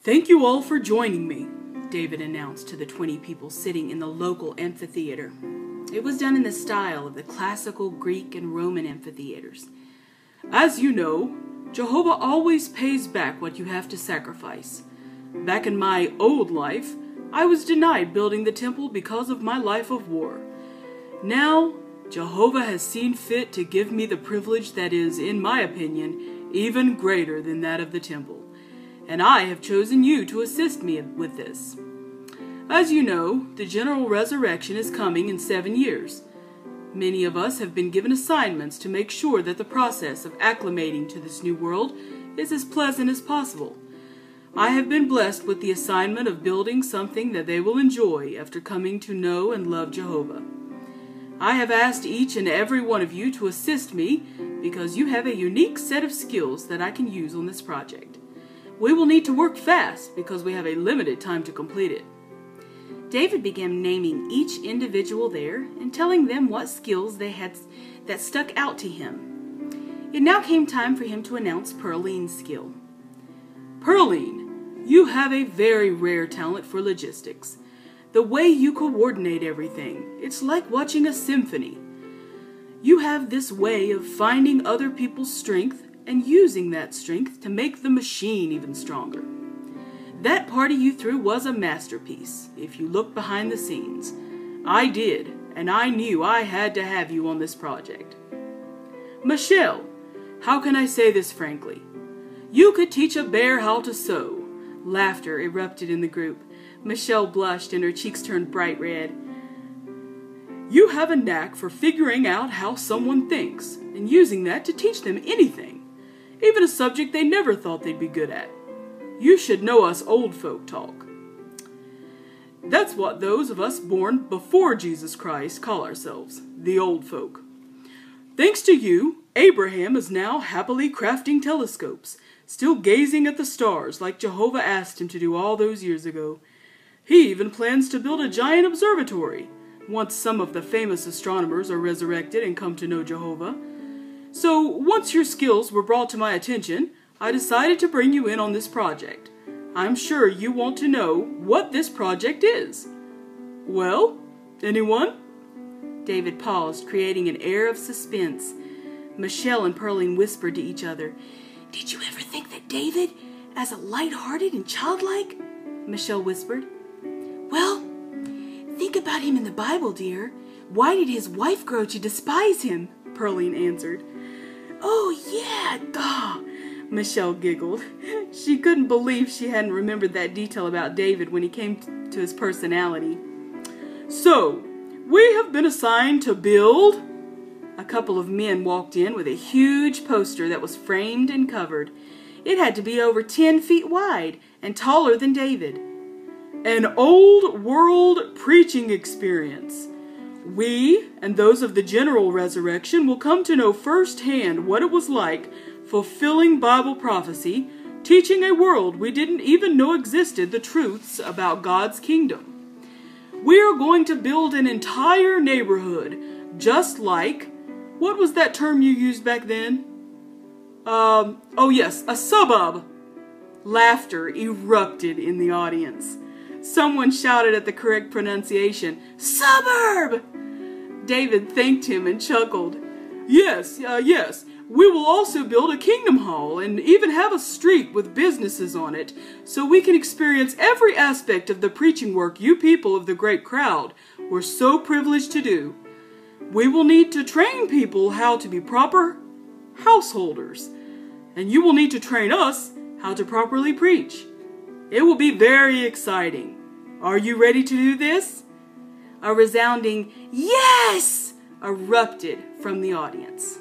"Thank you all for joining me," David announced to the 20 people sitting in the local amphitheater. It was done in the style of the classical Greek and Roman amphitheaters. "As you know, Jehovah always pays back what you have to sacrifice. Back in my old life, I was denied building the temple because of my life of war. Now, Jehovah has seen fit to give me the privilege that is, in my opinion, even greater than that of the temple. And I have chosen you to assist me with this. As you know, the general resurrection is coming in 7 years. Many of us have been given assignments to make sure that the process of acclimating to this new world is as pleasant as possible. I have been blessed with the assignment of building something that they will enjoy after coming to know and love Jehovah. I have asked each and every one of you to assist me because you have a unique set of skills that I can use on this project. We will need to work fast because we have a limited time to complete it." David began naming each individual there and telling them what skills they had that stuck out to him. It now came time for him to announce Pearline's skill. "Pearline, you have a very rare talent for logistics. The way you coordinate everything, it's like watching a symphony. You have this way of finding other people's strength and using that strength to make the machine even stronger. That party you threw was a masterpiece, if you look behind the scenes. I did, and I knew I had to have you on this project. Michelle, how can I say this frankly? You could teach a bear how to sew." Laughter erupted in the group. Michelle blushed and her cheeks turned bright red. "You have a knack for figuring out how someone thinks and using that to teach them anything, even a subject they never thought they'd be good at. You should know us old folk talk. That's what those of us born before Jesus Christ call ourselves, the old folk. Thanks to you, Abraham is now happily crafting telescopes, still gazing at the stars like Jehovah asked him to do all those years ago. He even plans to build a giant observatory, once some of the famous astronomers are resurrected and come to know Jehovah. So, once your skills were brought to my attention, I decided to bring you in on this project. I'm sure you want to know what this project is. Well, anyone?" David paused, creating an air of suspense. Michelle and Pearline whispered to each other. "Did you ever think that David, as a light-hearted and childlike?" Michelle whispered. "Well, think about him in the Bible, dear. Why did his wife grow to despise him?" Pearline answered. "Oh, yeah, duh." Michelle giggled. She couldn't believe she hadn't remembered that detail about David when he came to his personality. "So, we have been assigned to build..." A couple of men walked in with a huge poster that was framed and covered. It had to be over 10 feet wide and taller than David. "An old world preaching experience. We, and those of the general resurrection, will come to know firsthand what it was like fulfilling Bible prophecy, teaching a world we didn't even know existed the truths about God's kingdom. We are going to build an entire neighborhood, just like, what was that term you used back then? Oh yes, a suburb." Laughter erupted in the audience. Someone shouted at the correct pronunciation, "Suburb!" David thanked him and chuckled. Yes. We will also build a kingdom hall and even have a street with businesses on it, so we can experience every aspect of the preaching work you people of the great crowd were so privileged to do. We will need to train people how to be proper householders, and you will need to train us how to properly preach. It will be very exciting. Are you ready to do this?" A resounding "Yes!" erupted from the audience.